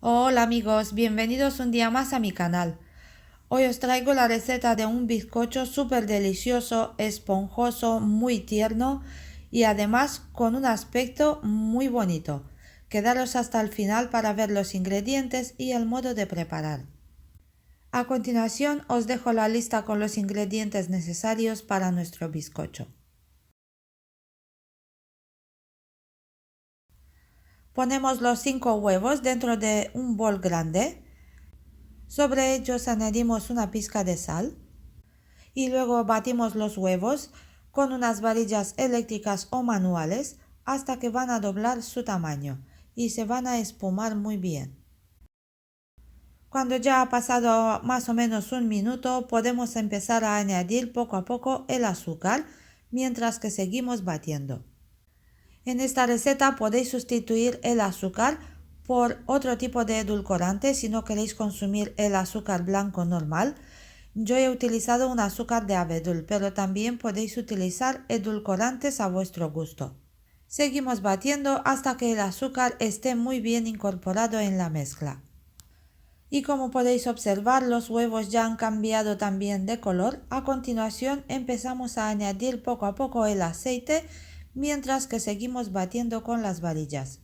Hola amigos, bienvenidos un día más a mi canal. Hoy os traigo la receta de un bizcocho súper delicioso, esponjoso, muy tierno y además con un aspecto muy bonito. Quedaros hasta el final para ver los ingredientes y el modo de preparar. A continuación os dejo la lista con los ingredientes necesarios para nuestro bizcocho. Ponemos los 5 huevos dentro de un bol grande. Sobre ellos añadimos una pizca de sal y luego batimos los huevos con unas varillas eléctricas o manuales hasta que van a doblar su tamaño y se van a espumar muy bien. Cuando ya ha pasado más o menos un minuto, podemos empezar a añadir poco a poco el azúcar mientras que seguimos batiendo. En esta receta podéis sustituir el azúcar por otro tipo de edulcorante si no queréis consumir el azúcar blanco normal. Yo he utilizado un azúcar de abedul, pero también podéis utilizar edulcorantes a vuestro gusto. Seguimos batiendo hasta que el azúcar esté muy bien incorporado en la mezcla. Y como podéis observar, los huevos ya han cambiado también de color. A continuación empezamos a añadir poco a poco el aceite mientras que seguimos batiendo con las varillas.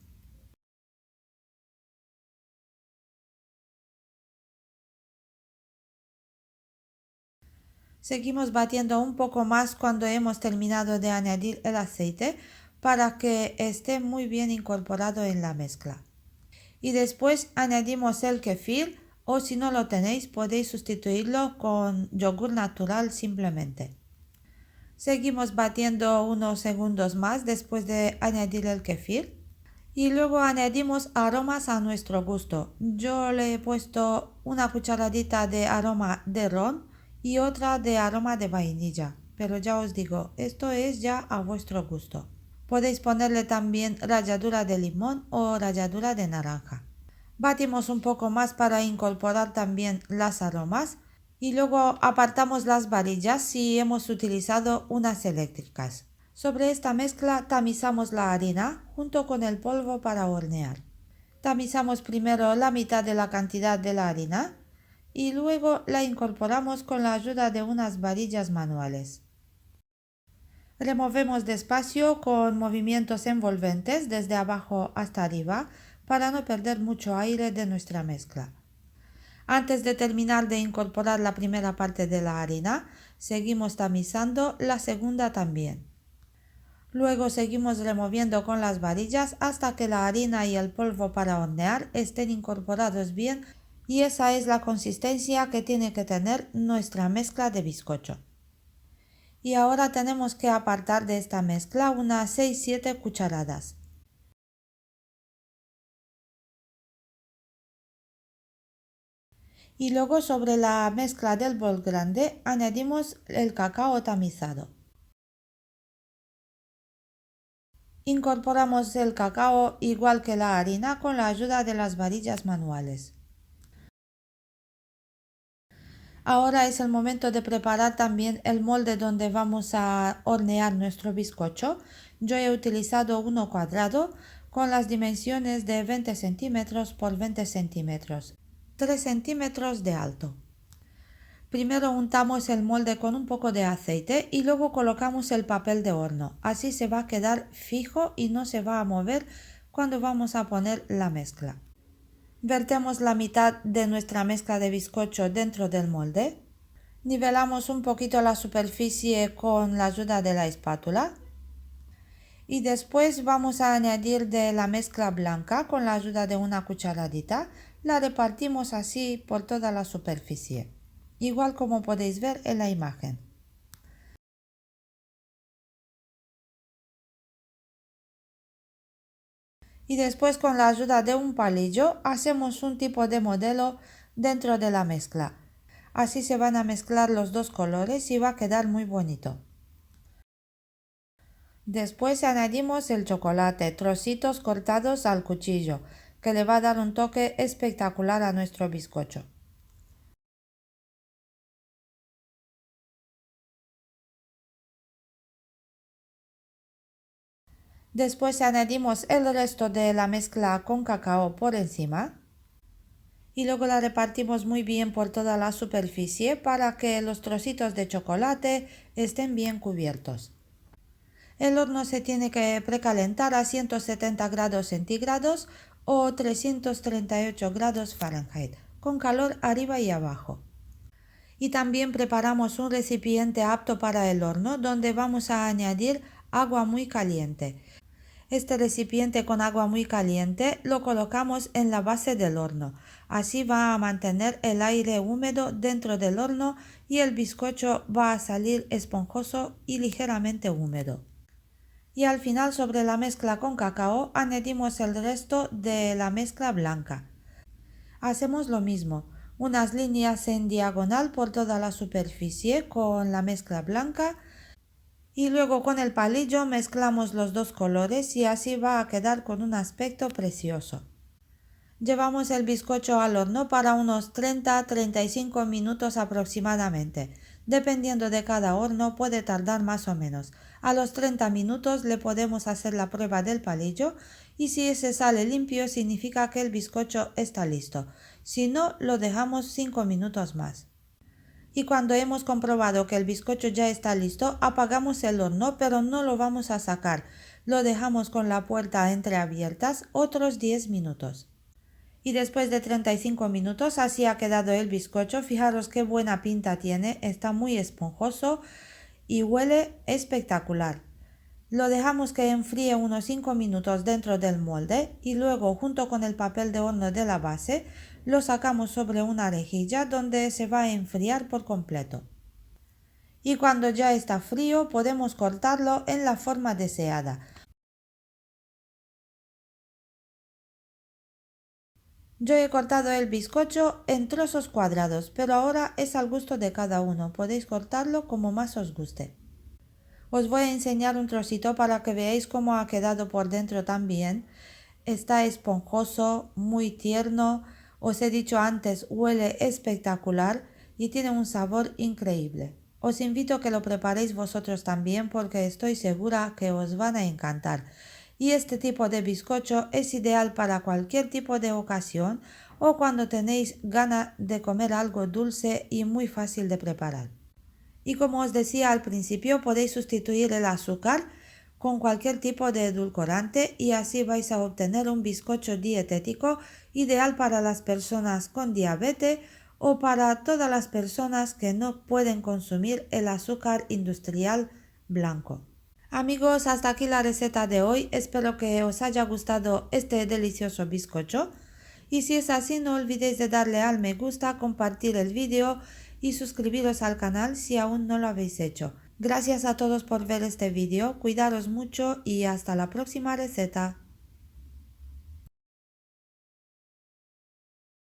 Seguimos batiendo un poco más cuando hemos terminado de añadir el aceite para que esté muy bien incorporado en la mezcla. Y después añadimos el kefir o si no lo tenéis podéis sustituirlo con yogur natural simplemente. Seguimos batiendo unos segundos más después de añadir el kefir y luego añadimos aromas a nuestro gusto. Yo le he puesto una cucharadita de aroma de ron y otra de aroma de vainilla, pero ya os digo, esto es ya a vuestro gusto. Podéis ponerle también ralladura de limón o ralladura de naranja. Batimos un poco más para incorporar también las aromas y luego apartamos las varillas si hemos utilizado unas eléctricas. Sobre esta mezcla tamizamos la harina junto con el polvo para hornear. Tamizamos primero la mitad de la cantidad de la harina y luego la incorporamos con la ayuda de unas varillas manuales. Removemos despacio con movimientos envolventes desde abajo hasta arriba para no perder mucho aire de nuestra mezcla. Antes de terminar de incorporar la primera parte de la harina, seguimos tamizando la segunda también. Luego seguimos removiendo con las varillas hasta que la harina y el polvo para hornear estén incorporados bien y esa es la consistencia que tiene que tener nuestra mezcla de bizcocho. Y ahora tenemos que apartar de esta mezcla unas 6-7 cucharadas. Y luego sobre la mezcla del bol grande añadimos el cacao tamizado. Incorporamos el cacao igual que la harina con la ayuda de las varillas manuales. Ahora es el momento de preparar también el molde donde vamos a hornear nuestro bizcocho. Yo he utilizado uno cuadrado con las dimensiones de 20 centímetros por 20 centímetros, 3 centímetros de alto. Primero untamos el molde con un poco de aceite y luego colocamos el papel de horno. Así se va a quedar fijo y no se va a mover cuando vamos a poner la mezcla. Vertemos la mitad de nuestra mezcla de bizcocho dentro del molde. Nivelamos un poquito la superficie con la ayuda de la espátula. Y después vamos a añadir de la mezcla blanca con la ayuda de una cucharadita. La repartimos así por toda la superficie, igual como podéis ver en la imagen. Y después con la ayuda de un palillo hacemos un tipo de modelo dentro de la mezcla. Así se van a mezclar los dos colores y va a quedar muy bonito. Después añadimos el chocolate, trocitos cortados al cuchillo, que le va a dar un toque espectacular a nuestro bizcocho. Después añadimos el resto de la mezcla con cacao por encima. y luego la repartimos muy bien por toda la superficie para que los trocitos de chocolate estén bien cubiertos. El horno se tiene que precalentar a 170 grados centígrados o 338 grados Fahrenheit, con calor arriba y abajo. Y también preparamos un recipiente apto para el horno donde vamos a añadir agua muy caliente. Este recipiente con agua muy caliente lo colocamos en la base del horno. Así va a mantener el aire húmedo dentro del horno y el bizcocho va a salir esponjoso y ligeramente húmedo. Y al final, sobre la mezcla con cacao, añadimos el resto de la mezcla blanca. Hacemos lo mismo, unas líneas en diagonal por toda la superficie con la mezcla blanca y luego con el palillo mezclamos los dos colores y así va a quedar con un aspecto precioso. Llevamos el bizcocho al horno para unos 30-35 minutos aproximadamente. Dependiendo de cada horno puede tardar más o menos. A los 30 minutos le podemos hacer la prueba del palillo y si ese sale limpio significa que el bizcocho está listo. Si no, lo dejamos 5 minutos más. Y cuando hemos comprobado que el bizcocho ya está listo, apagamos el horno, pero no lo vamos a sacar. Lo dejamos con la puerta entreabiertas otros 10 minutos. Y después de 35 minutos así ha quedado el bizcocho. Fijaros qué buena pinta tiene, está muy esponjoso y huele espectacular. Lo dejamos que enfríe unos 5 minutos dentro del molde y luego junto con el papel de horno de la base lo sacamos sobre una rejilla donde se va a enfriar por completo. Y cuando ya está frío podemos cortarlo en la forma deseada. Yo he cortado el bizcocho en trozos cuadrados, pero ahora es al gusto de cada uno. Podéis cortarlo como más os guste. Os voy a enseñar un trocito para que veáis cómo ha quedado por dentro también. Está esponjoso, muy tierno. Os he dicho antes, huele espectacular y tiene un sabor increíble. Os invito a que lo preparéis vosotros también porque estoy segura que os van a encantar. Y este tipo de bizcocho es ideal para cualquier tipo de ocasión o cuando tenéis ganas de comer algo dulce y muy fácil de preparar. Y como os decía al principio, podéis sustituir el azúcar con cualquier tipo de edulcorante y así vais a obtener un bizcocho dietético ideal para las personas con diabetes o para todas las personas que no pueden consumir el azúcar industrial blanco. Amigos, hasta aquí la receta de hoy. Espero que os haya gustado este delicioso bizcocho. Y si es así, no olvidéis de darle al me gusta, compartir el vídeo y suscribiros al canal si aún no lo habéis hecho. Gracias a todos por ver este vídeo, cuidaros mucho y hasta la próxima receta.